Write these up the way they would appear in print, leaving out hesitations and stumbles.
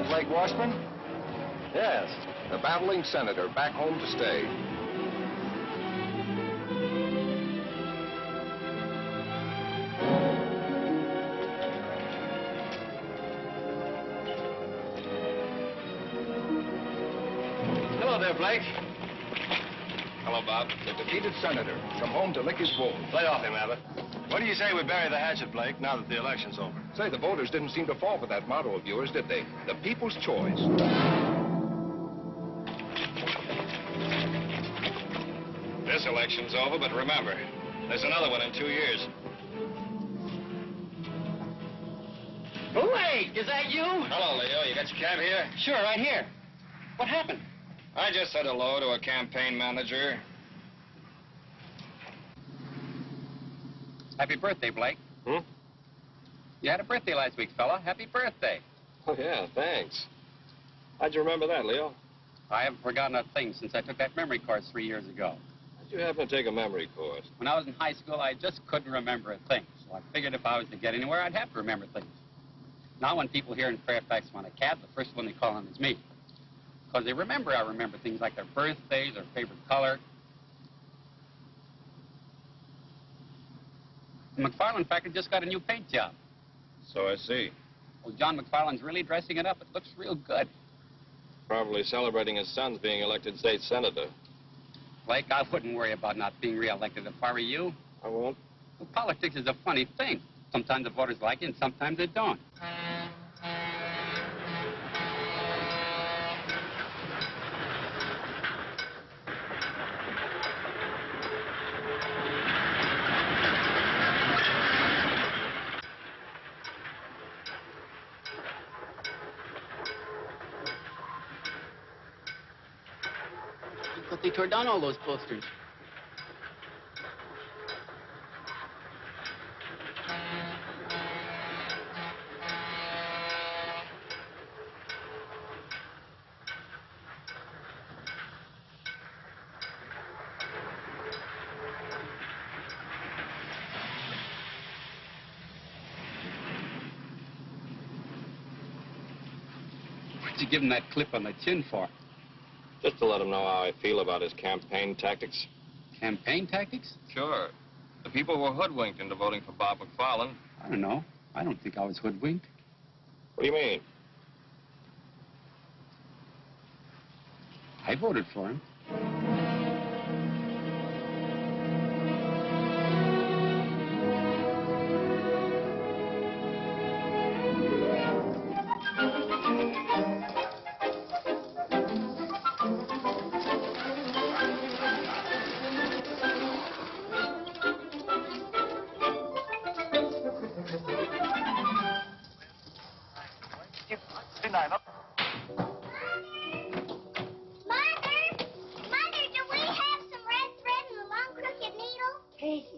that Blake Washburn? Yes, the battling senator back home to stay. Hello there, Blake. Hello, Bob. The defeated senator come home to lick his wounds. Lay off him, Abbott. What do you say we bury the hatchet, Blake, now that the election's over? Say, the voters didn't seem to fall for that motto of yours, did they? The people's choice. This election's over, but remember, there's another one in 2 years. Blake, is that you? Hello, Leo. You got your cab here? Sure, right here. What happened? I just said hello to a campaign manager. Happy birthday, Blake. You had a birthday last week, fella. Happy birthday. Oh, yeah, thanks. How'd you remember that, Leo? I haven't forgotten a thing since I took that memory course 3 years ago. How'd you happen to take a memory course? When I was in high school, I just couldn't remember a thing. So I figured if I was to get anywhere, I'd have to remember things. Now when people here in Fairfax want a cab, the first one they call on is me. Because they remember I remember things like their birthdays, their favorite color. The MacFarland factory just got a new paint job. So I see. Well, John MacFarland's really dressing it up. It looks real good. Probably celebrating his son's being elected state senator. Blake, I wouldn't worry about not being reelected if I were you. I won't. Well, politics is a funny thing. Sometimes the voters like it and sometimes they don't. But they tore down all those posters. What'd you give him that clip on the chin for? Just to let him know how I feel about his campaign tactics. Campaign tactics? Sure. The people were hoodwinked into voting for Bob MacFarland. I don't know. I don't think I was hoodwinked. What do you mean? I voted for him.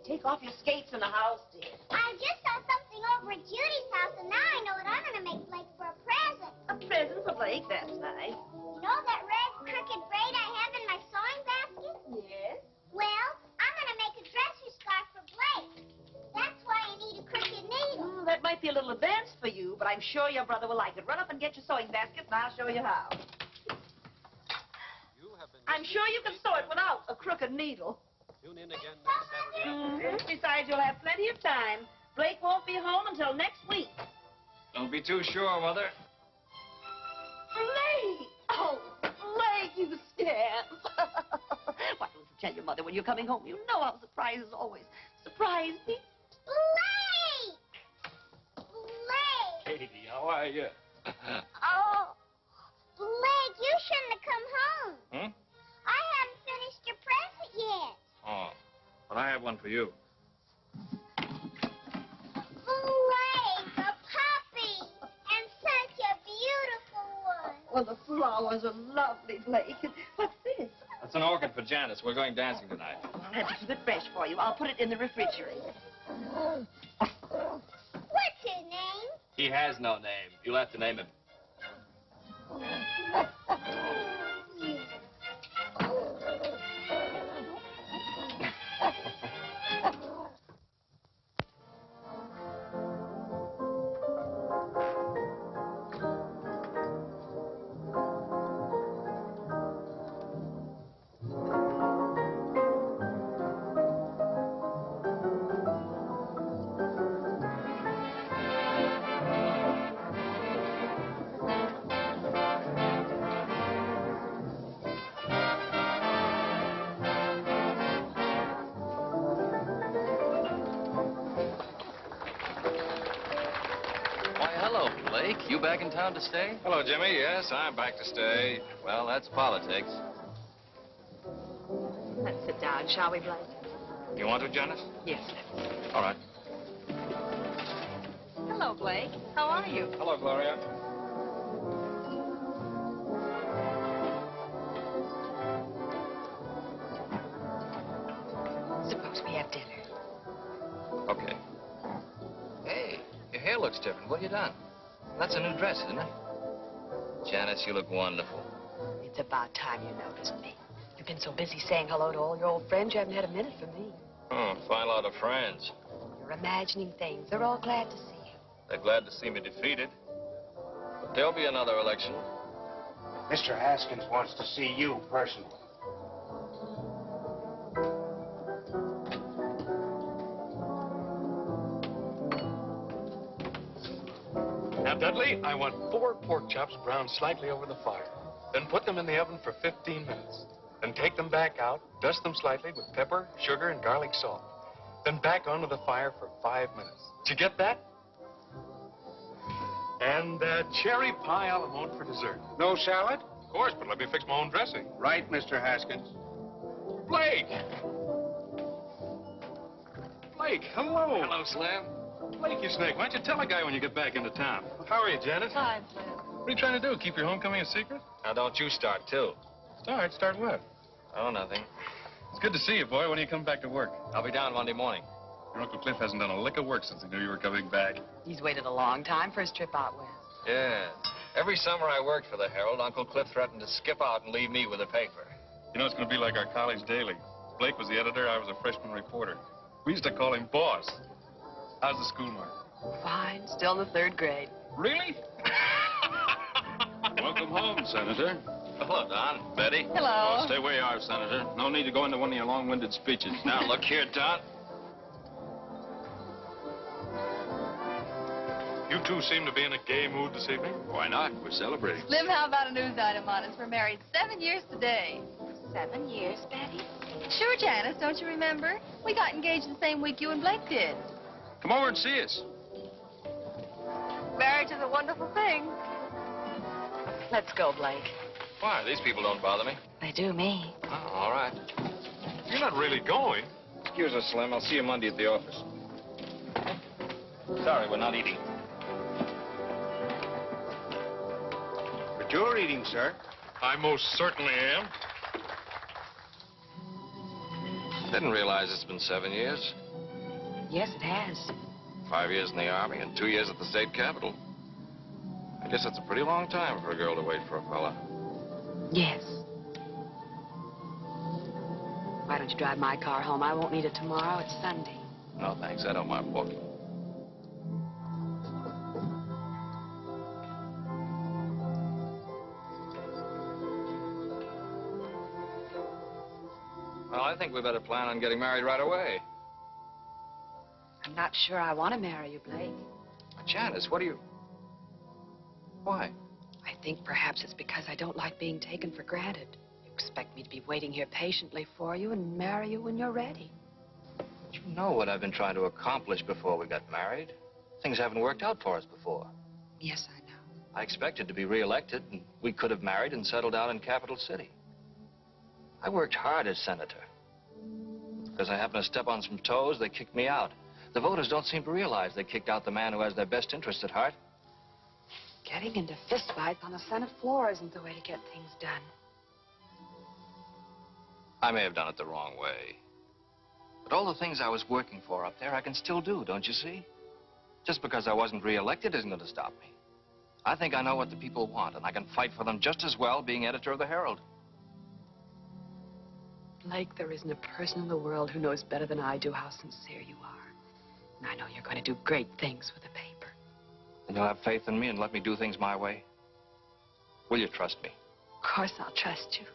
Take off your skates in the house, dear. I just saw something over at Judy's house, and now I know what I'm going to make Blake for a present. A present for Blake? That's nice. You know that red crooked braid I have in my sewing basket? Yes. Well, I'm going to make a dresser scarf for Blake. That's why I need a crooked needle. That might be a little advanced for you, but I'm sure your brother will like it. Run up and get your sewing basket, and I'll show you how. I'm sure you can sew it without a crooked needle. Tune in again next Saturday. Besides, you'll have plenty of time. Blake won't be home until next week. Don't be too sure, Mother. Blake! Oh, Blake, you scamp. Why don't you tell your mother when you're coming home? You know how surprises always surprise me. Blake! Blake! Katie, how are you? Oh, Blake, you shouldn't have come home. I haven't finished your present yet. Oh, but I have one for you. Blake, a puppy, and such a beautiful one. Well, the flowers are lovely, Blake. What's this? That's an orchid for Janice. We're going dancing tonight. I'll have to keep it fresh for you. I'll put it in the refrigerator. What's his name? He has no name. You'll have to name him. Blake, you back in town to stay? Hello, Jimmy. Yes, I'm back to stay. Well, that's politics. Let's sit down, shall we, Blake? You want to, Janice? Yes. All right. Hello, Blake. How are you? Hello, Gloria. Suppose we have dinner. Okay. Hey, your hair looks different. What have you done? That's a new dress, isn't it? Janice, you look wonderful. It's about time you noticed me. You've been so busy saying hello to all your old friends, you haven't had a minute for me. Fine lot of friends. You're imagining things. They're all glad to see you. They're glad to see me defeated. But there'll be another election. Mr. Haskins wants to see you personally. Now, Dudley, I want 4 pork chops browned slightly over the fire. Then put them in the oven for 15 minutes. Then take them back out, dust them slightly with pepper, sugar, and garlic salt. Then back onto the fire for 5 minutes. Did you get that? And cherry pie a la mode for dessert. No salad? Of course, but let me fix my own dressing. Right, Mr. Haskins. Blake! Blake, hello. Hello, Slim. Blake, you snake. Why don't you tell a guy when you get back into town? How are you, Janet? Fine, Slim. What are you trying to do? Keep your homecoming a secret? Now, don't you start, too. Start what? Oh, nothing. It's good to see you, boy. When do you come back to work? I'll be down Monday morning. Your Uncle Cliff hasn't done a lick of work since he knew you were coming back. He's waited a long time for his trip out west. Yeah. Every summer I worked for the Herald, Uncle Cliff threatened to skip out and leave me with the paper. You know, it's going to be like our college daily. Blake was the editor, I was a freshman reporter. We used to call him Boss. How's the school mark? Fine. Still in the 3rd grade. Really? Welcome home, Senator. Hello, Don. Betty? Hello. Oh, stay where you are, Senator. No need to go into one of your long-winded speeches. Now, look here, Don. You two seem to be in a gay mood this evening. Why not? We're celebrating. Slim, how about a news item on us? We're married 7 years today. 7 years, Betty? Sure, Janice, don't you remember? We got engaged the same week you and Blake did. Come over and see us. Marriage is a wonderful thing. Let's go, Blake. Why? These people don't bother me. They do me. Oh, all right. You're not really going. Excuse us, Slim. I'll see you Monday at the office. Sorry, we're not eating. But you're eating, sir. I most certainly am. Didn't realize it's been 7 years. Yes, it has. 5 years in the Army and 2 years at the state capitol. I guess that's a pretty long time for a girl to wait for a fella. Yes. Why don't you drive my car home? I won't need it tomorrow. It's Sunday. No, thanks. I don't mind walking. Well, I think we better plan on getting married right away. I'm not sure I want to marry you, Blake. Janice, what do you... Why? I think perhaps it's because I don't like being taken for granted. You expect me to be waiting here patiently for you and marry you when you're ready. You know what I've been trying to accomplish before we got married. Things haven't worked out for us before. Yes, I know. I expected to be reelected, and we could have married and settled down in Capital City. I worked hard as senator. Because I happened to step on some toes, they kicked me out. The voters don't seem to realize they kicked out the man who has their best interests at heart. Getting into fistfights on the Senate floor isn't the way to get things done. I may have done it the wrong way. But all the things I was working for up there, I can still do, don't you see? Just because I wasn't reelected isn't going to stop me. I think I know what the people want, and I can fight for them just as well being editor of the Herald. Blake, there isn't a person in the world who knows better than I do how sincere you are. And I know you're going to do great things with the paper. And you'll have faith in me and let me do things my way? Will you trust me? Of course I'll trust you.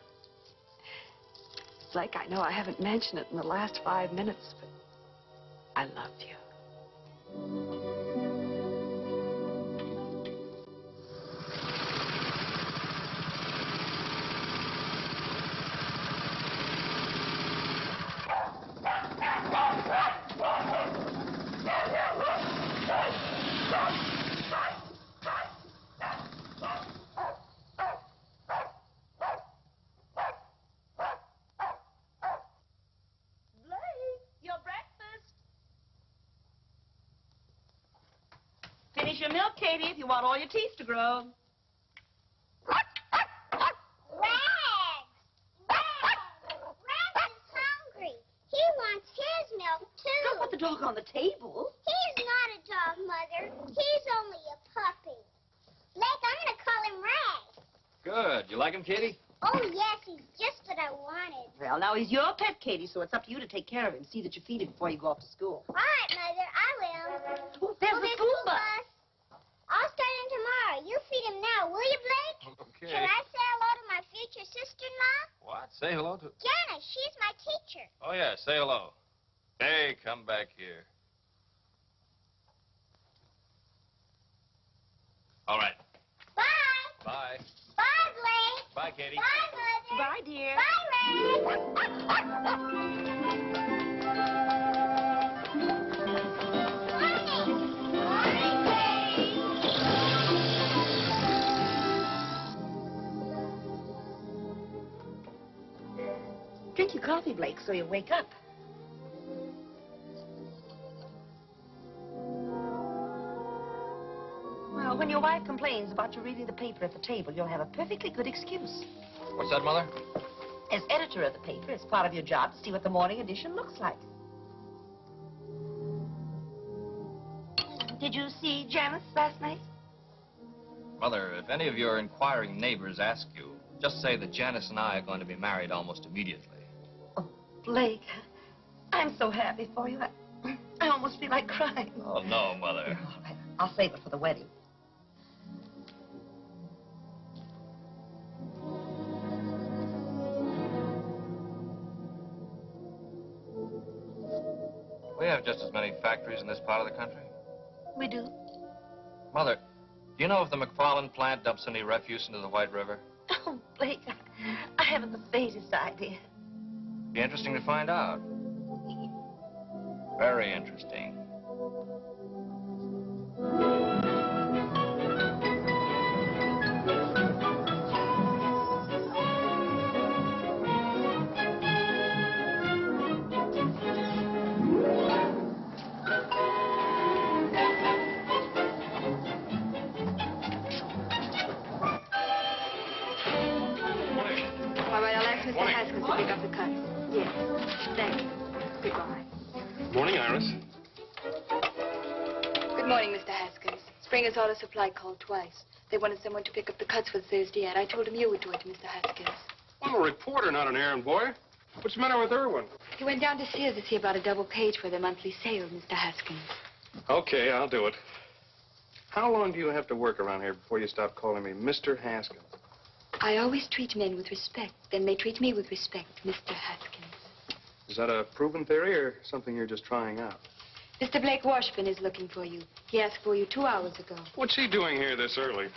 Blake, I know I haven't mentioned it in the last 5 minutes, but I love you. Here's your milk, Katie, if you want all your teeth to grow. He wants his milk, too. Don't put the dog on the table. He's not a dog, Mother. He's only a puppy. Blake, I'm going to call him Rags. Good. You like him, Katie? Oh, yes, he's just what I wanted. Well, now he's your pet, Katie, so it's up to you to take care of him. See that you feed him before you go off to school. All right, Mother, I will. Oh, there's the school bus. I'll start him tomorrow. You feed him now, will you, Blake? Okay. Should I say hello to my future sister-in-law? What? Say hello to... Janice, she's my teacher. Oh, yeah, say hello. Hey, come back here. All right. Bye. Bye. Bye, Blake. Bye, Katie. Bye, Mother. Bye, dear. Drink your coffee, Blake, so you wake up. Well, when your wife complains about you reading the paper at the table, you'll have a perfectly good excuse. What's that, Mother? As editor of the paper, it's part of your job to see what the morning edition looks like. Did you see Janice last night? Mother, if any of your inquiring neighbors ask you, just say that Janice and I are going to be married almost immediately. Oh, Blake, I'm so happy for you. I almost feel like crying. Oh, no, Mother. All right, I'll save it for the wedding. We have just as many factories in this part of the country. We do. Mother, do you know if the MacFarland plant dumps any refuse into the White River? Oh, Blake, I haven't the faintest idea. Be interesting to find out. Very interesting. All right, I'll ask Mr. Haskins to pick up the cuts. Yes. Thank you. Goodbye. Morning, Iris. Good morning, Mr. Haskins. Springer's Auto Supply called twice. They wanted someone to pick up the cuts for the Thursday ad. I told him you would do it, Mr. Haskins. I'm a reporter, not an errand boy. What's the matter with Irwin? He went down to Sears to see about a double page for their monthly sale, Mr. Haskins. Okay, I'll do it. How long do you have to work around here before you stop calling me Mr. Haskins? I always treat men with respect. Then they treat me with respect, Mr. Haskins. Is that a proven theory or something you're just trying out? Mr. Blake Washburn is looking for you. He asked for you 2 hours ago. What's he doing here this early?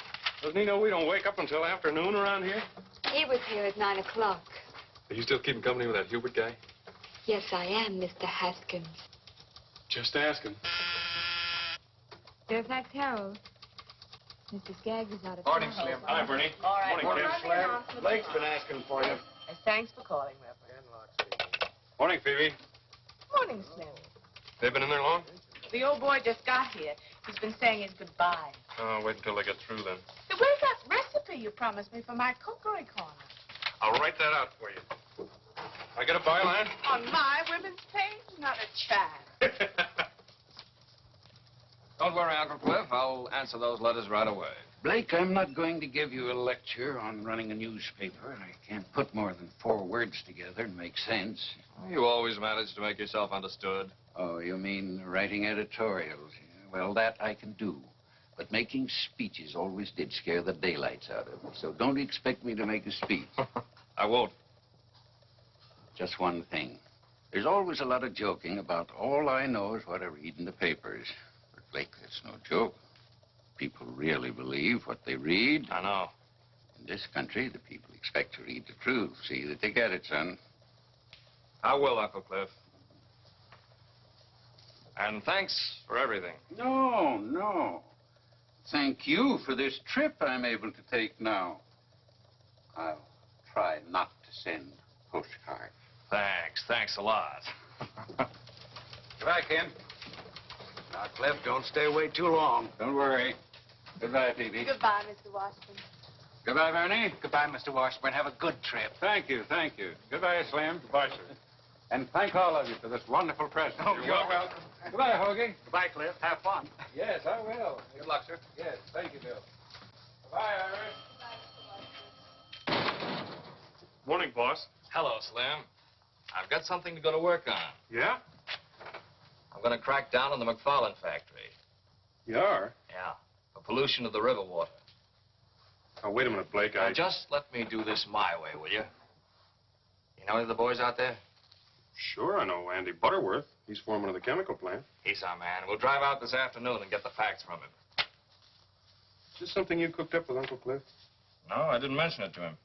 Doesn't he know we don't wake up until afternoon around here? He was here at 9 o'clock. Are you still keeping company with that Hubert guy? Yes, I am, Mr. Haskins. Just asking. Fairfax Herald. Mr. Skaggs is out of Morning, town. Slim. Hi, Bernie. All right. Morning, Slim. Blake's been asking for you. Thanks for calling, Reverend. Morning, Phoebe. Morning, Slim. They've been in there long? The old boy just got here. He's been saying his goodbye. Oh, wait until they get through then. Hey, where's that recipe you promised me for my cookery corner? I'll write that out for you. I get a byline? On my women's page? Not a chance. Don't worry, Uncle Cliff. I'll answer those letters right away. Blake, I'm not going to give you a lecture on running a newspaper. I can't put more than 4 words together and make sense. You always manage to make yourself understood. Oh, you mean writing editorials? Well, that I can do. But making speeches always did scare the daylights out of me. So don't expect me to make a speech. I won't. Just one thing. There's always a lot of joking about all I know is what I read in the papers. But, Blake, that's no joke. People really believe what they read. I know. In this country, the people expect to read the truth. See that they get it, son. I will, Uncle Cliff. And thanks for everything. No, no. Thank you for this trip I'm able to take now. I'll try not to send postcards. Thanks. Thanks a lot. Goodbye, Ken. Now, Cliff, don't stay away too long. Don't worry. Goodbye, Phoebe. Goodbye, Mr. Washburn. Goodbye, Bernie. Goodbye, Mr. Washburn. Have a good trip. Thank you, thank you. Goodbye, Slim. Goodbye, sir. And thank all of you for this wonderful present. Oh, you're welcome. Goodbye, Hoagie. Goodbye, Cliff. Have fun. Yes, I will. Good luck, sir. Yes, thank you, Bill. Goodbye, Iris. Morning, boss. Hello, Slim. I've got something to go to work on. Yeah? I'm going to crack down on the MacFarland factory. You are? Yeah, for pollution of the river water. Oh, wait a minute, Blake. Now, just let me do this my way, will you? You know any of the boys out there? Sure, I know Andy Butterworth. He's foreman of the chemical plant. He's our man. We'll drive out this afternoon and get the facts from him. Is this something you cooked up with Uncle Cliff? No, I didn't mention it to him.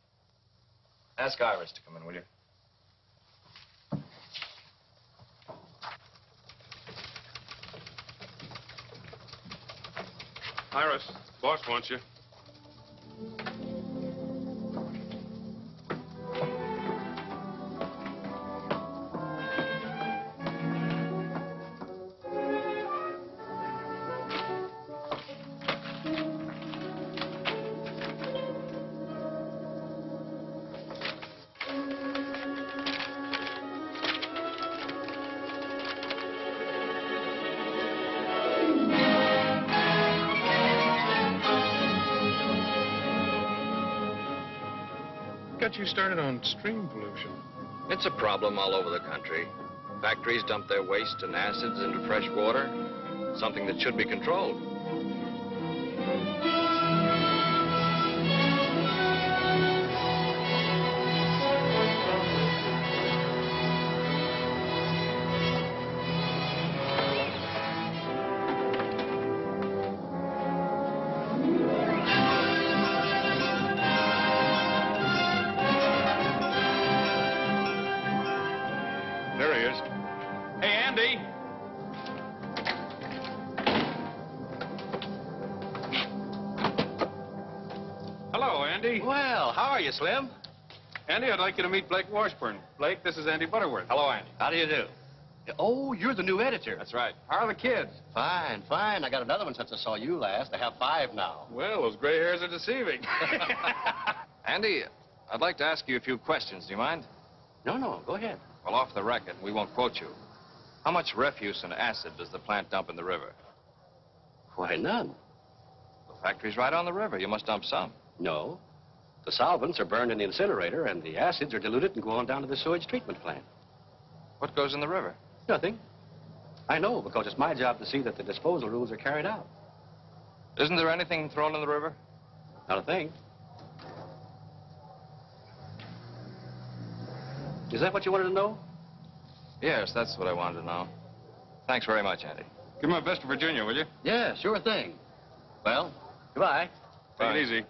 Ask Iris to come in, will you? Iris, boss wants you. Got you started on stream pollution. It's a problem all over the country. Factories dump their waste and acids into fresh water, something that should be controlled. There he is. Hey, Andy. Hello, Andy. Well, how are you, Slim? Andy, I'd like you to meet Blake Washburn. Blake, this is Andy Butterworth. Hello, Andy. How do you do? Oh, you're the new editor. That's right. How are the kids? Fine, fine. I got another one since I saw you last. I have 5 now. Well, those gray hairs are deceiving. Andy, I'd like to ask you a few questions. Do you mind? No, go ahead. Well, off the record, we won't quote you. How much refuse and acid does the plant dump in the river? Why, none. The factory's right on the river. You must dump some. No. The solvents are burned in the incinerator, and the acids are diluted and go on down to the sewage treatment plant. What goes in the river? Nothing. I know, because it's my job to see that the disposal rules are carried out. Isn't there anything thrown in the river? Not a thing. Is that what you wanted to know? Yes, that's what I wanted to know. Thanks very much, Andy. Give my best to Virginia, will you? Yeah, sure thing. Well, goodbye. Take it easy.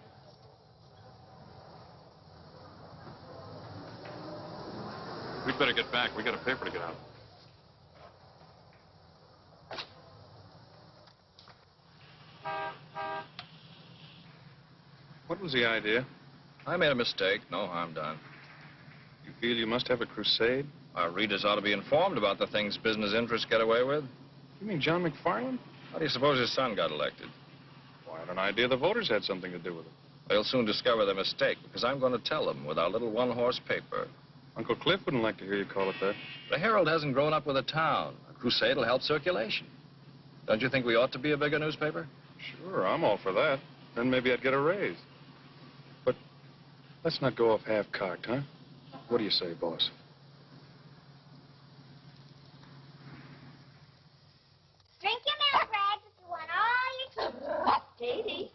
We'd better get back. We got a paper to get out. What was the idea? I made a mistake. No harm done. You feel you must have a crusade? Our readers ought to be informed about the things business interests get away with. You mean John MacFarland? How do you suppose his son got elected? Well, I had an idea the voters had something to do with it. They'll soon discover their mistake, because I'm going to tell them with our little one-horse paper. Uncle Cliff wouldn't like to hear you call it that. The Herald hasn't grown up with a town. A crusade will help circulation. Don't you think we ought to be a bigger newspaper? Sure, I'm all for that. Then maybe I'd get a raise. But let's not go off half-cocked, huh? What do you say, boss? Drink your milk, Rags, if you want all your teeth. Katie.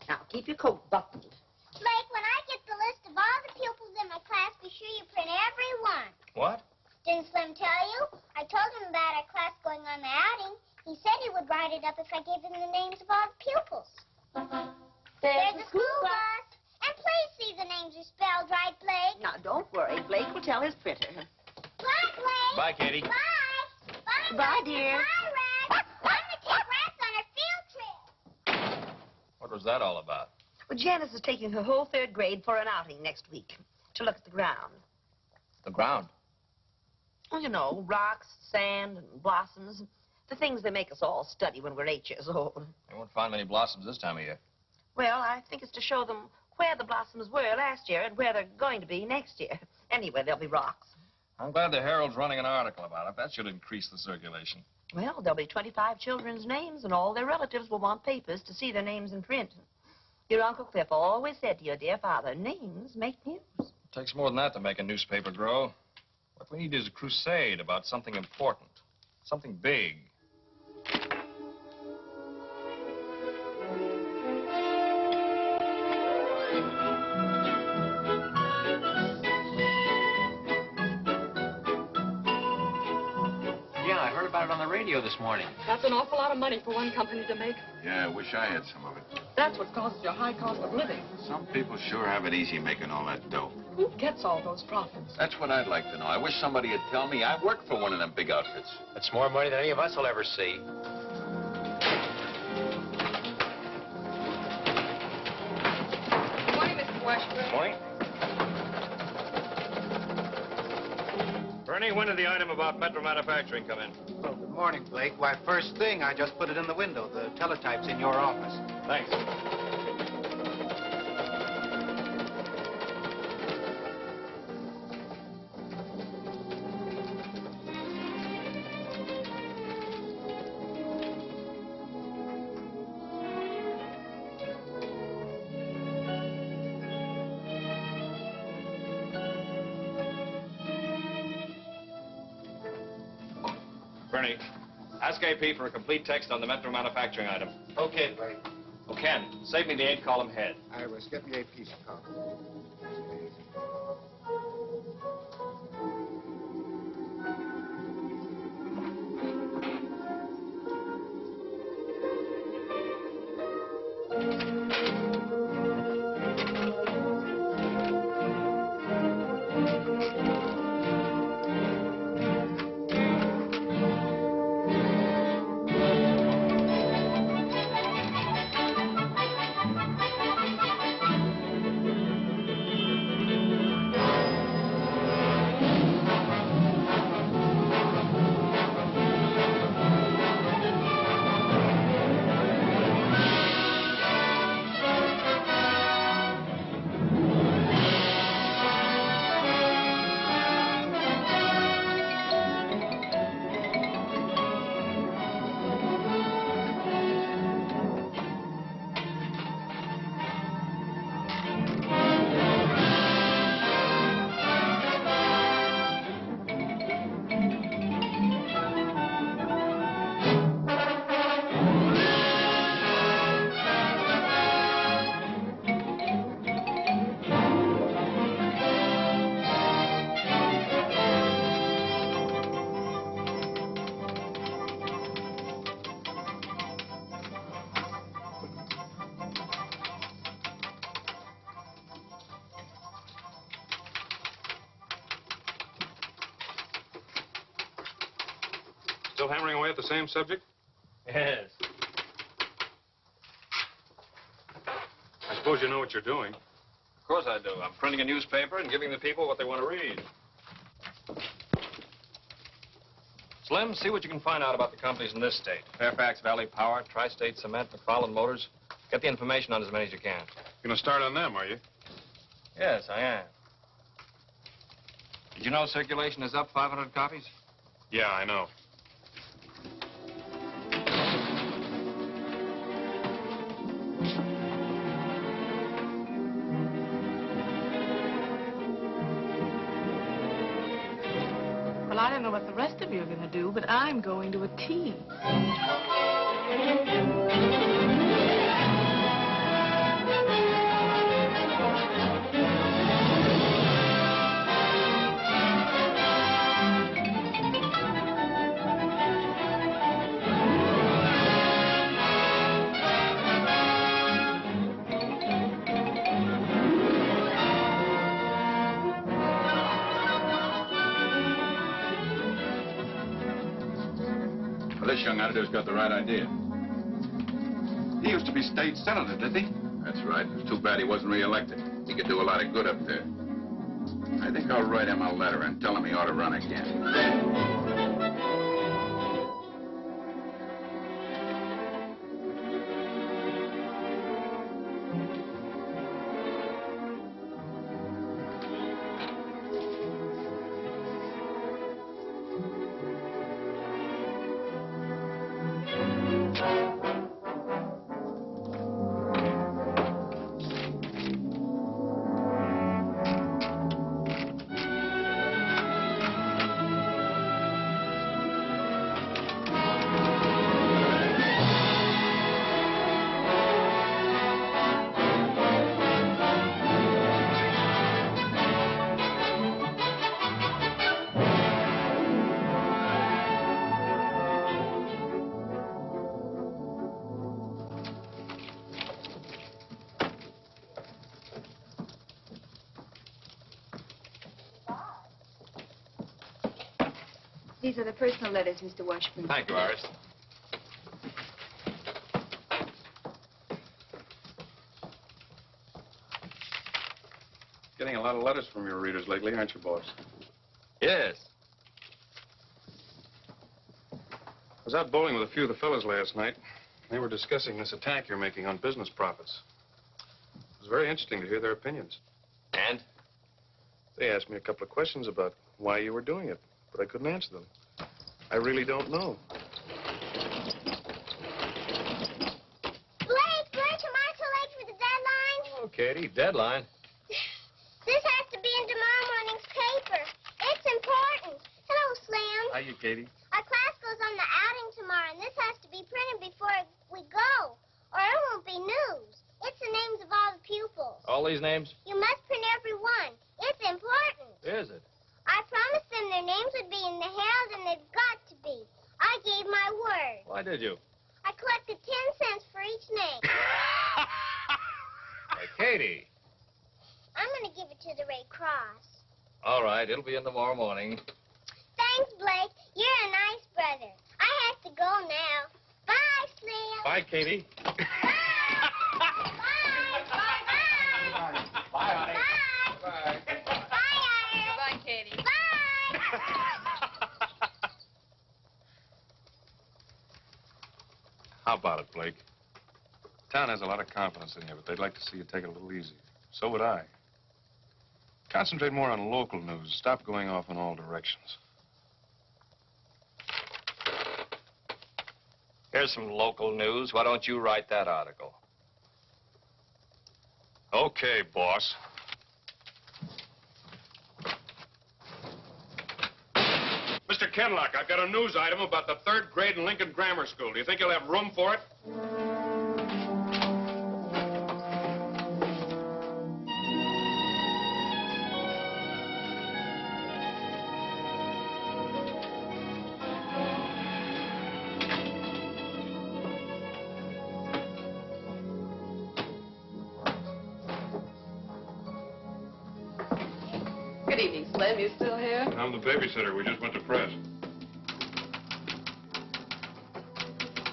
Now, keep your coat buttoned. Blake, when I get the list of all the pupils in my class, be sure you print every one. What? Didn't Slim tell you? I told him about our class going on the outing. He said he would write it up if I gave him the names of all the pupils. There's the school bus. And please see the names are spelled right, Blake. Now, don't worry. Blake will tell his printer. Bye, Blake. Bye, Katie. Bye. Bye, Bye, Blake. dear. Bye, Rex. I'm going to take Rex on a field trip. What was that all about? Well, Janice is taking her whole 3rd grade for an outing next week to look at the ground. The ground. Well, you know, rocks, sand, and blossoms. The things they make us all study when we're 8 years old. They won't find many blossoms this time of year. Well, I think it's to show them where the blossoms were last year and where they're going to be next year. Anyway, there'll be rocks. I'm glad the Herald's running an article about it. That should increase the circulation. Well, there'll be 25 children's names, and all their relatives will want papers to see their names in print. Your Uncle Cliff always said to your dear father, names make news. It takes more than that to make a newspaper grow. What we need is a crusade about something important, something big. About it on the radio this morning. That's an awful lot of money for one company to make. Yeah, I wish I had some of it. That's what causes your high cost of living. Some people sure have it easy making all that dough. Who gets all those profits? That's what I'd like to know. I wish somebody would tell me I work for one of them big outfits. That's more money than any of us will ever see. Good morning, Mr. Washburn. Morning. Bernie, when did the item about Metro Manufacturing come in? Well, good morning, Blake. Why, first thing, I just put it in the window. The teletype's in your office. Thanks. Bernie, ask AP for a complete text on the Metro Manufacturing item. Okay, Blake. Oh, Ken, save me the 8-column head. I was getting a piece of copy. Still hammering away at the same subject? Yes. I suppose you know what you're doing. Of course I do. I'm printing a newspaper and giving the people what they want to read. Slim, see what you can find out about the companies in this state. Fairfax Valley Power, Tri-State Cement, MacFarland Motors. Get the information on as many as you can. You're going to start on them, are you? Yes, I am. Did you know circulation is up 500 copies? Yeah, I know. Well, I don't know what the rest of you are going to do, but I'm going to a tea. Well, this young editor's got the right idea. He used to be state senator, did he? That's right. It's too bad he wasn't reelected. He could do a lot of good up there. I think I'll write him a letter and tell him he ought to run again. These are the personal letters, Mr. Washburn. Thank you, Iris. Getting a lot of letters from your readers lately, aren't you, boss? Yes. I was out bowling with a few of the fellas last night. They were discussing this attack you're making on business profits. It was very interesting to hear their opinions. And? They asked me a couple of questions about why you were doing it, but I couldn't answer them. I really don't know. Blake, weren't you too late for the deadline? Oh, Katie, deadline. This has to be in tomorrow morning's paper. It's important. Hello, Slim. Hiya, Katie. Our class goes on the outing tomorrow, and this has to be printed before we go, or it won't be news. It's the names of all the pupils. All these names? You must print every one. It's important. Is it? I promised them their names would be in the Herald, and they've got to be. I gave my word. Why did you? I collected 10 cents for each name. Hey, Katie. I'm going to give it to the Red Cross. All right, it'll be in tomorrow morning. Thanks, Blake. You're a nice brother. I have to go now. Bye, Slim. Bye, Katie. Bye, honey. Bye. Bye, Katie. Bye. How about it, Blake? Town has a lot of confidence in you, but they'd like to see you take it a little easier. So would I. Concentrate more on local news. Stop going off in all directions. Here's some local news. Why don't you write that article? Okay, boss. Mr. Kenlock, I've got a news item about the 3rd grade in Lincoln Grammar School. Do you think you'll have room for it? Good evening, Slim. You still here? I'm the babysitter. We just went to press.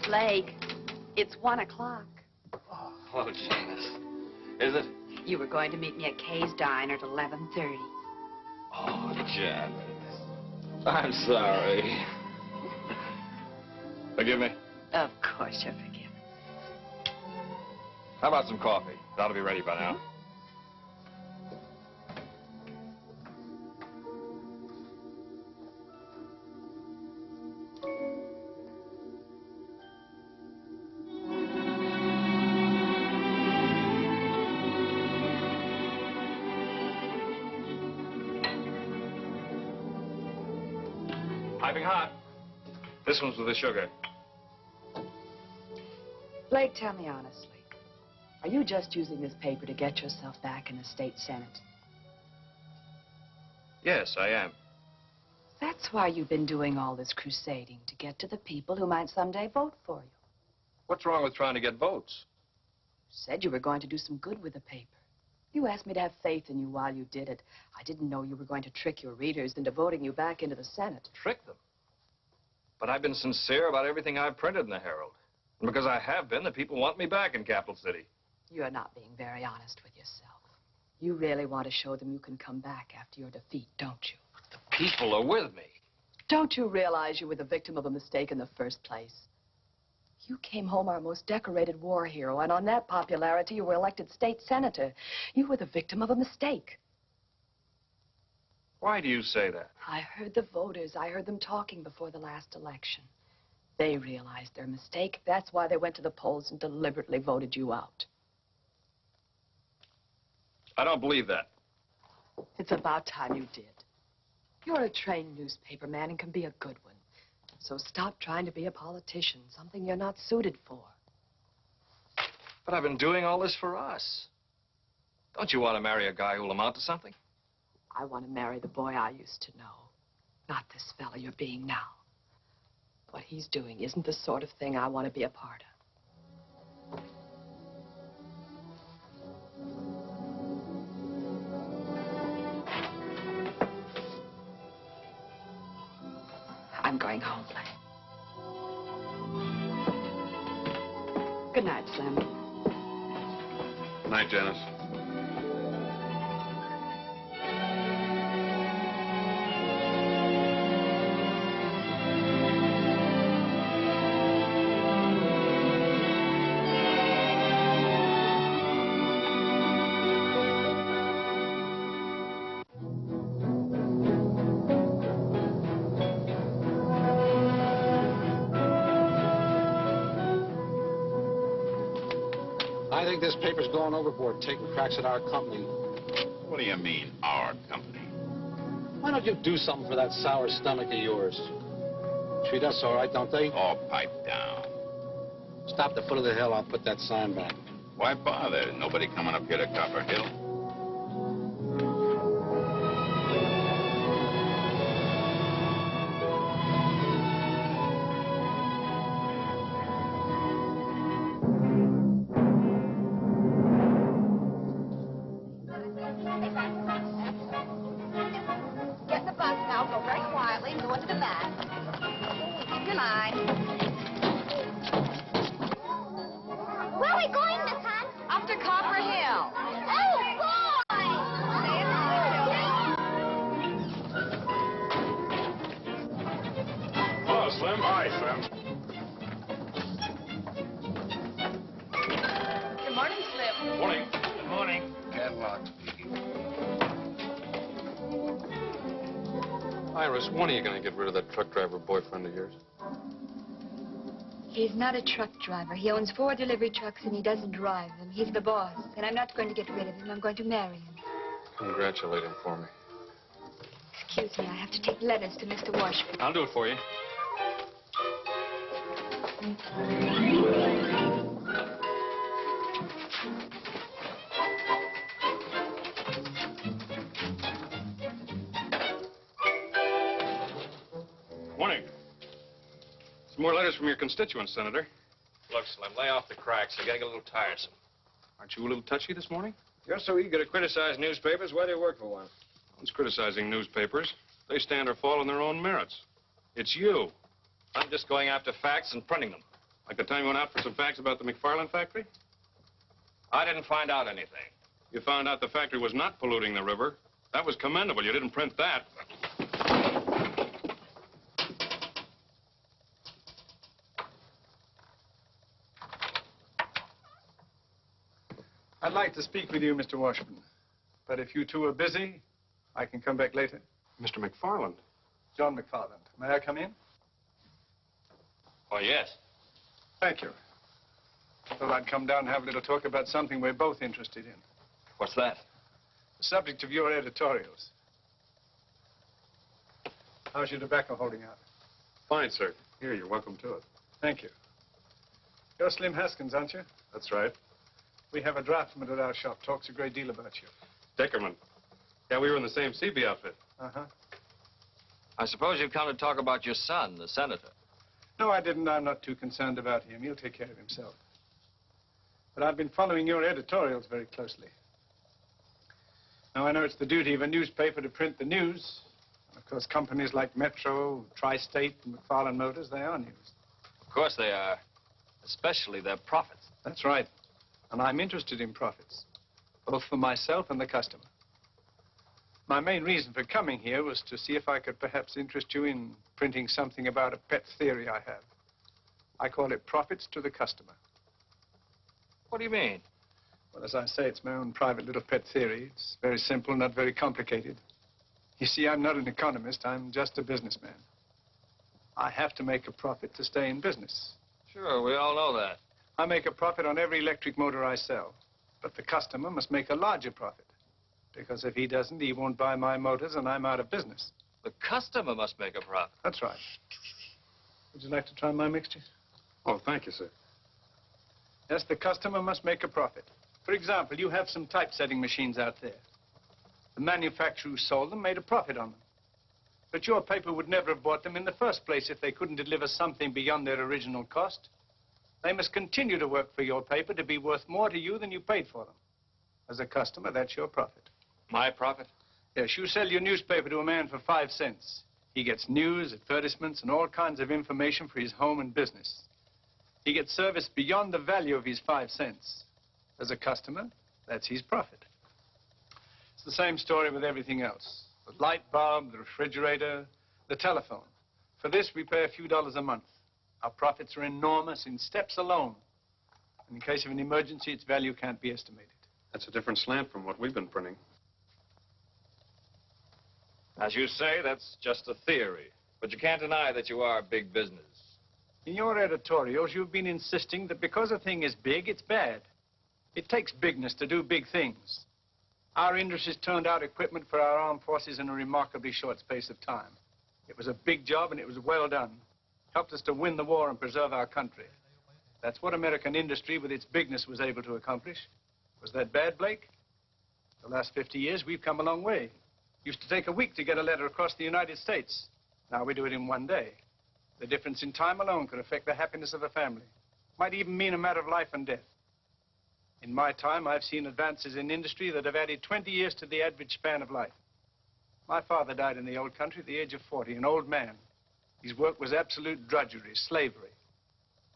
Blake, it's 1 o'clock. Oh, Janice. Is it? You were going to meet me at Kay's Diner at 11:30. Oh, Janice. I'm sorry. Forgive me? Of course you're forgiven. How about some coffee? That'll be ready by now. Piping hot. This one's with the sugar. Blake, tell me honestly. Are you just using this paper to get yourself back in the state senate? Yes, I am. That's why you've been doing all this crusading, to get to the people who might someday vote for you. What's wrong with trying to get votes? You said you were going to do some good with the paper. You asked me to have faith in you while you did it. I didn't know you were going to trick your readers into voting you back into the Senate. Trick them? But I've been sincere about everything I've printed in the Herald. And because I have been, the people want me back in Capital City. You're not being very honest with yourself. You really want to show them you can come back after your defeat, don't you? The people are with me. Don't you realize you were the victim of a mistake in the first place? You came home our most decorated war hero, and on that popularity, you were elected state senator. You were the victim of a mistake. Why do you say that? I heard the voters. I heard them talking before the last election. They realized their mistake. That's why they went to the polls and deliberately voted you out. I don't believe that. It's about time you did. You're a trained newspaper man and can be a good one. So stop trying to be a politician, something you're not suited for. But I've been doing all this for us. Don't you want to marry a guy who'll amount to something? I want to marry the boy I used to know, not this fella you're being now. What he's doing isn't the sort of thing I want to be a part of. I'm going home, Len. Good night, Slim. Good night, Janice. I think this paper's going overboard, taking cracks at our company. What do you mean, our company? Why don't you do something for that sour stomach of yours? Treat us all right, don't they? Oh, pipe down. Stop the foot of the hill, I'll put that sign back. Why bother? Nobody coming up here to Copper Hill. Get in the bus now, go very quietly, and go into the back. Keep your line. Where are we going, Miss Hunt? Up to Copper Hill. Oh, boy! Hello, Slim. Hi, Slim. Good morning, Slim. Morning. Good morning. Catwalk speaking. Iris, when are you going to get rid of that truck driver boyfriend of yours? He's not a truck driver. He owns 4 delivery trucks and he doesn't drive them. He's the boss, and I'm not going to get rid of him. I'm going to marry him. Congratulate him for me. Excuse me, I have to take letters to Mr. Washburn. I'll do it for you. Morning. Some more letters from your constituents, Senator. Look, Slim, lay off the cracks. They're getting a little tiresome. Aren't you a little touchy this morning? You're so eager to criticize newspapers. Why do you work for one? No one's criticizing newspapers. They stand or fall on their own merits. It's you. I'm just going after facts and printing them. Like the time you went out for some facts about the MacFarland factory? I didn't find out anything. You found out the factory was not polluting the river. That was commendable. You didn't print that. I'd like to speak with you, Mr. Washburn. But if you two are busy, I can come back later. Mr. MacFarland. John MacFarland. May I come in? Oh, yes. Thank you. Thought I'd come down and have a little talk about something we're both interested in. What's that? The subject of your editorials. How's your tobacco holding out? Fine, sir. Here, you're welcome to it. Thank you. You're Slim Haskins, aren't you? That's right. We have a draftsman at our shop. Talks a great deal about you. Dickerman. Yeah, we were in the same CB outfit. Uh-huh. I suppose you've come to talk about your son, the senator. No, I didn't. I'm not too concerned about him. He'll take care of himself. But I've been following your editorials very closely. Now, I know it's the duty of a newspaper to print the news. And of course, companies like Metro, Tri-State, and MacFarland Motors, they are news. Of course they are. Especially their profits. That's right. And I'm interested in profits, both for myself and the customer. My main reason for coming here was to see if I could perhaps interest you in printing something about a pet theory I have. I call it Profits to the Customer. What do you mean? Well, as I say, it's my own private little pet theory. It's very simple, not very complicated. You see, I'm not an economist. I'm just a businessman. I have to make a profit to stay in business. Sure, we all know that. I make a profit on every electric motor I sell. But the customer must make a larger profit. Because if he doesn't, he won't buy my motors and I'm out of business. The customer must make a profit. That's right. Would you like to try my mixture? Oh, thank you, sir. Yes, the customer must make a profit. For example, you have some typesetting machines out there. The manufacturer who sold them made a profit on them. But your paper would never have bought them in the first place if they couldn't deliver something beyond their original cost. They must continue to work for your paper to be worth more to you than you paid for them. As a customer, that's your profit. My profit? Yes, you sell your newspaper to a man for 5 cents. He gets news, advertisements, and all kinds of information for his home and business. He gets service beyond the value of his 5 cents. As a customer, that's his profit. It's the same story with everything else. The light bulb, the refrigerator, the telephone. For this, we pay a few dollars a month. Our profits are enormous in steps alone. In case of an emergency, its value can't be estimated. That's a different slant from what we've been printing. As you say, that's just a theory. But you can't deny that you are big business. In your editorials, you've been insisting that because a thing is big, it's bad. It takes bigness to do big things. Our industries turned out equipment for our armed forces in a remarkably short space of time. It was a big job, and it was well done. Helped us to win the war and preserve our country. That's what American industry, with its bigness, was able to accomplish. Was that bad, Blake? The last 50 years, we've come a long way. Used to take a week to get a letter across the United States. Now we do it in 1 day. The difference in time alone could affect the happiness of a family. Might even mean a matter of life and death. In my time, I've seen advances in industry that have added 20 years to the average span of life. My father died in the old country at the age of 40, an old man. His work was absolute drudgery, slavery,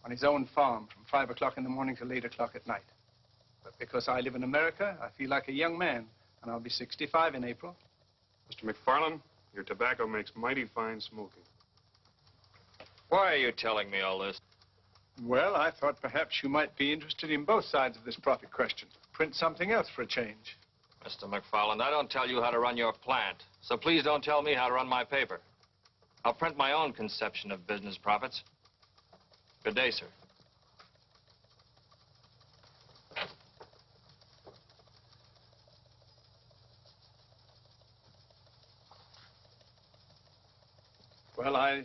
on his own farm from 5 o'clock in the morning till 8 o'clock at night. But because I live in America, I feel like a young man, and I'll be 65 in April. Mr. MacFarland, your tobacco makes mighty fine smoking. Why are you telling me all this? Well, I thought perhaps you might be interested in both sides of this profit question. Print something else for a change. Mr. MacFarland, I don't tell you how to run your plant, so please don't tell me how to run my paper. I'll print my own conception of business profits. Good day, sir. Well, I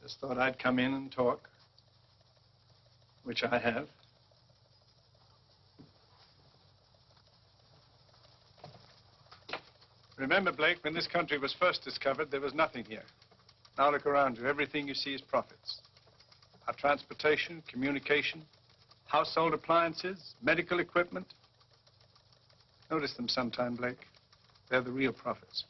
just thought I'd come in and talk, which I have. Remember, Blake, when this country was first discovered, there was nothing here. Now look around you. Everything you see is profits. Our transportation, communication, household appliances, medical equipment. Notice them sometime, Blake. They're the real profits.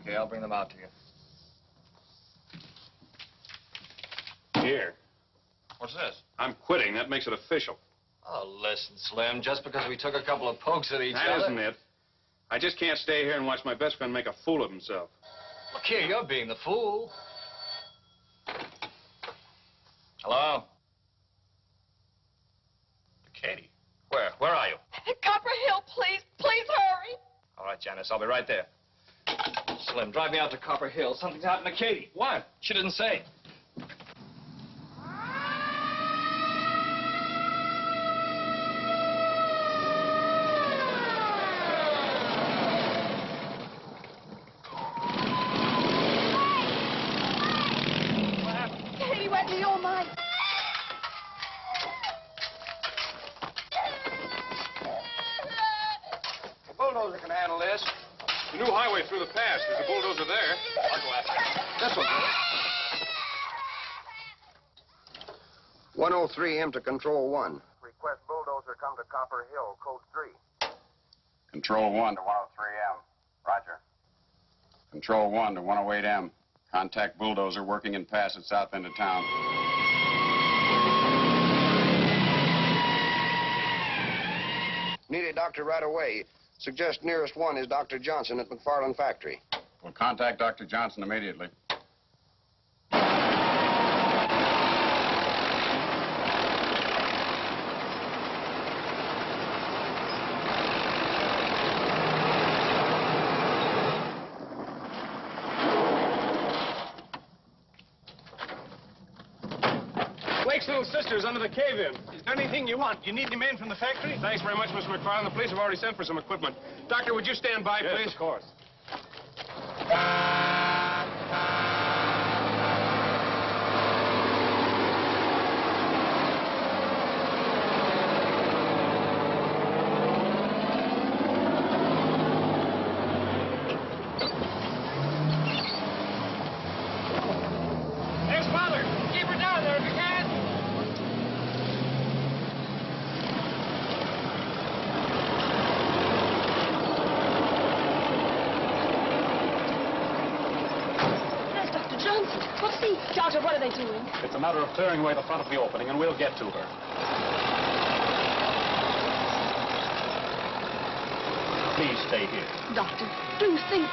Okay, I'll bring them out to you. Here. What's this? I'm quitting. That makes it official. Oh, listen, Slim, just because we took a couple of pokes at each other... That isn't it. I just can't stay here and watch my best friend make a fool of himself. Look here, you're being the fool. Hello? Katie, where? Where are you? Copper Hill, please. Please hurry. All right, Janice, I'll be right there. Slim, drive me out to Copper Hill. Something's happened to Katie. What? She didn't say. Katie, wet me all mine. The bulldozer can handle this. The new highway through the pass. There's a bulldozer there. I'll go after it. This one. 103M to Control 1. Request bulldozer come to Copper Hill, code 3. Control 1 to 103M. Roger. Control 1 to 108M. Contact bulldozer working in pass at south end of town. Need a doctor right away. Suggest nearest one is Dr. Johnson at MacFarland factory. We'll contact Dr. Johnson immediately. Blake's little sister's under the cave-in. Is there anything you want? You need any men from the factory? Thanks very much, Mr. MacFarland. The police have already sent for some equipment. Doctor, would you stand by, please? Yes, of course. Doctor, what are they doing? It's a matter of clearing away the front of the opening, and we'll get to her. Please stay here. Doctor, do think.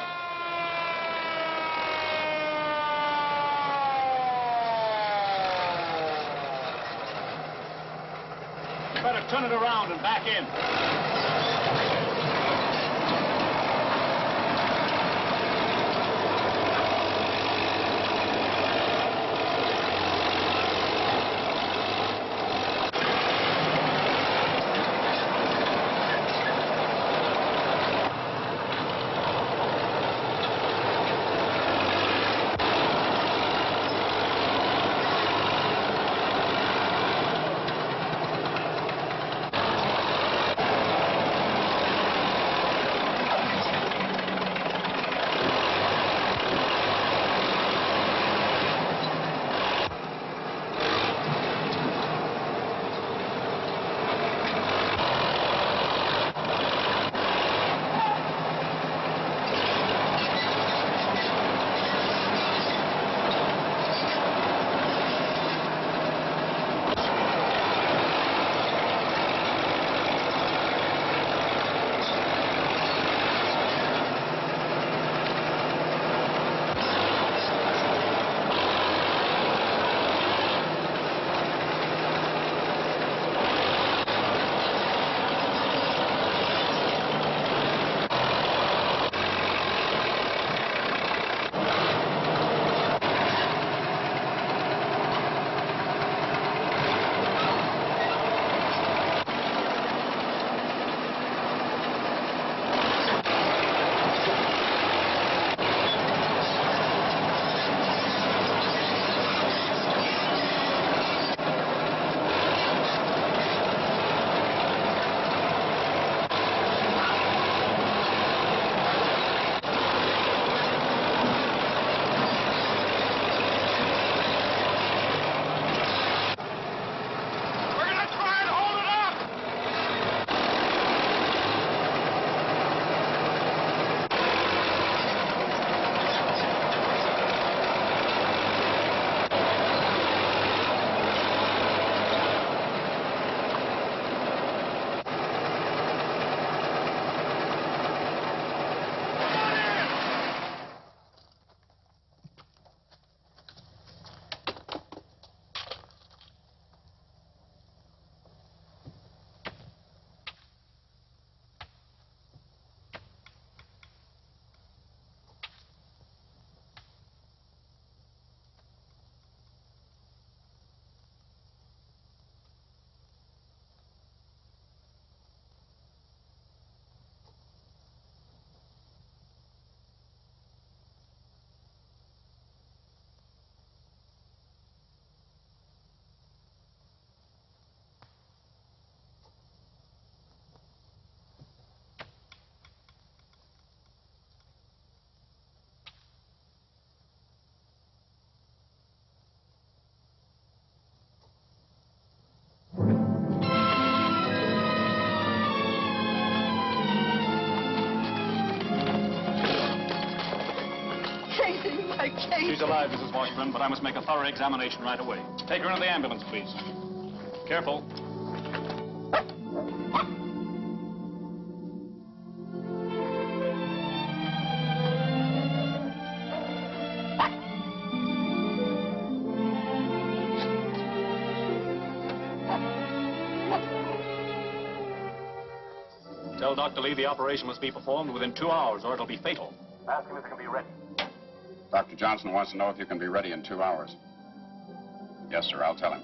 Better turn it around and back in. Kate. She's alive, Mrs. Washburn, but I must make a thorough examination right away. Take her into the ambulance, please. Careful. Tell Dr. Lee the operation must be performed within 2 hours or it'll be fatal. Ask him if it can be ready. Dr. Johnson wants to know if you can be ready in 2 hours. Yes, sir, I'll tell him.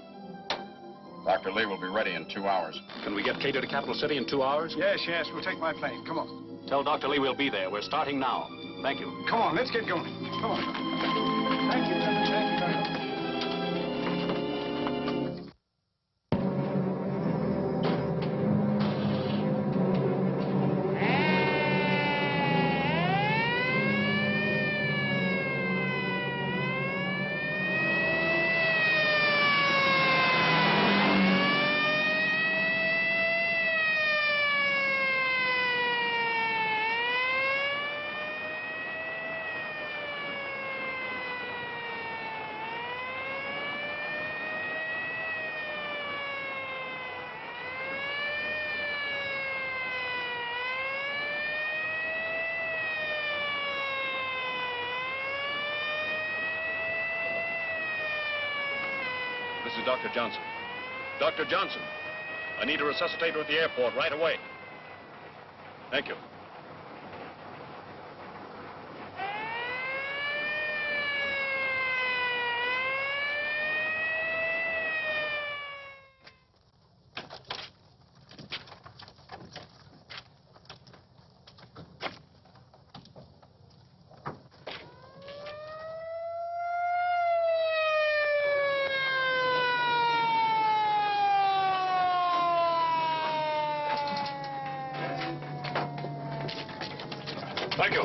Dr. Lee will be ready in 2 hours. Can we get Kate to Capital City in 2 hours? Yes, yes, we'll take my plane. Come on. Tell Dr. Lee we'll be there. We're starting now. Thank you. Come on, let's get going. Come on. Thank you, gentlemen. Thank you very much. This is Dr. Johnson. Dr. Johnson, I need a resuscitator at the airport right away. Thank you. Thank you.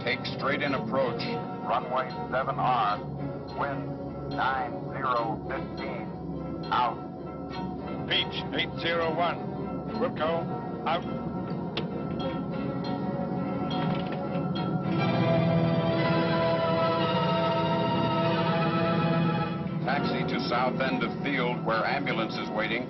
Take straight in approach. Runway 7R. Wind 9015. Out. Beach 801. Wilco, out. Taxi to south end of field where ambulance is waiting.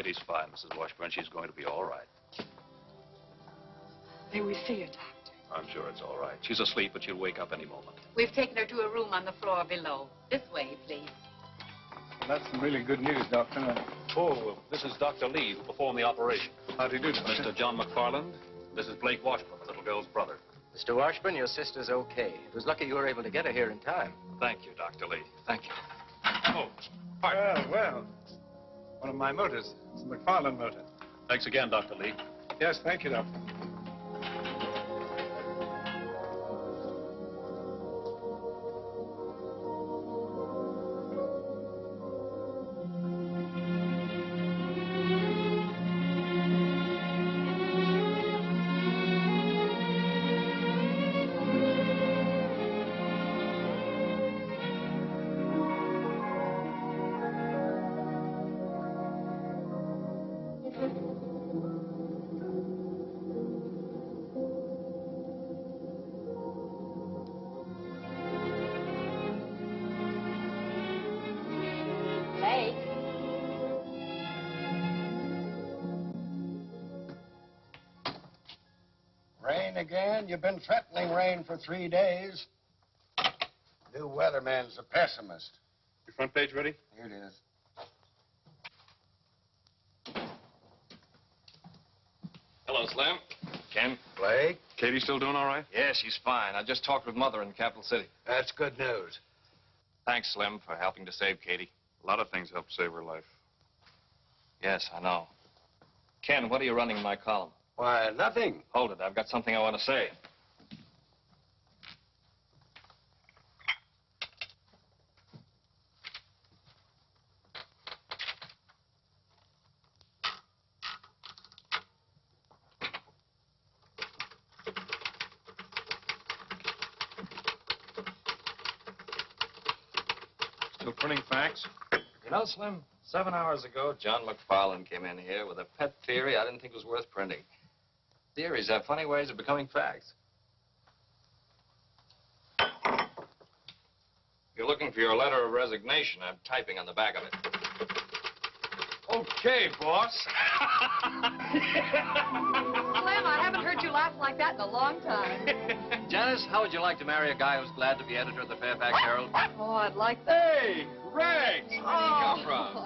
Katie's fine, Mrs. Washburn. She's going to be all right. May we see her, Doctor? I'm sure it's all right. She's asleep, but she'll wake up any moment. We've taken her to a room on the floor below. This way, please. Well, that's some really good news, Doctor. Oh, this is Dr. Lee, who performed the operation. How do you do, Doctor? Mr. John MacFarland. This is Blake Washburn, the little girl's brother. Mr. Washburn, your sister's okay. It was lucky you were able to get her here in time. Thank you, Dr. Lee. Thank you. Oh, well. One of my motors. It's a MacFarland motor. Thanks again, Dr. Lee. Yes, thank you, Doctor. Rain again? You've been threatening rain for 3 days. New weatherman's a pessimist. Your front page ready? Here it is. Hello, Slim. Ken. Blake? Katie still doing all right? Yeah, she's fine. I just talked with Mother in Capital City. That's good news. Thanks, Slim, for helping to save Katie. A lot of things help save her life. Yes, I know. Ken, what are you running in my column? Why, nothing. Hold it. I've got something I want to say. Still printing facts? You know, Slim, 7 hours ago, John MacFarland came in here with a pet theory I didn't think was worth printing. Theories have funny ways of becoming facts. You're looking for your letter of resignation. I'm typing on the back of it. Okay, boss. Slim, I haven't heard you laugh like that in a long time. Janice, how would you like to marry a guy who's glad to be editor of the Fairfax Herald? Oh, I'd like that. Hey, Rags! Where did he come from?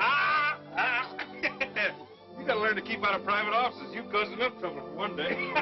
You gotta learn to keep out of private offices. You caused enough trouble for one day.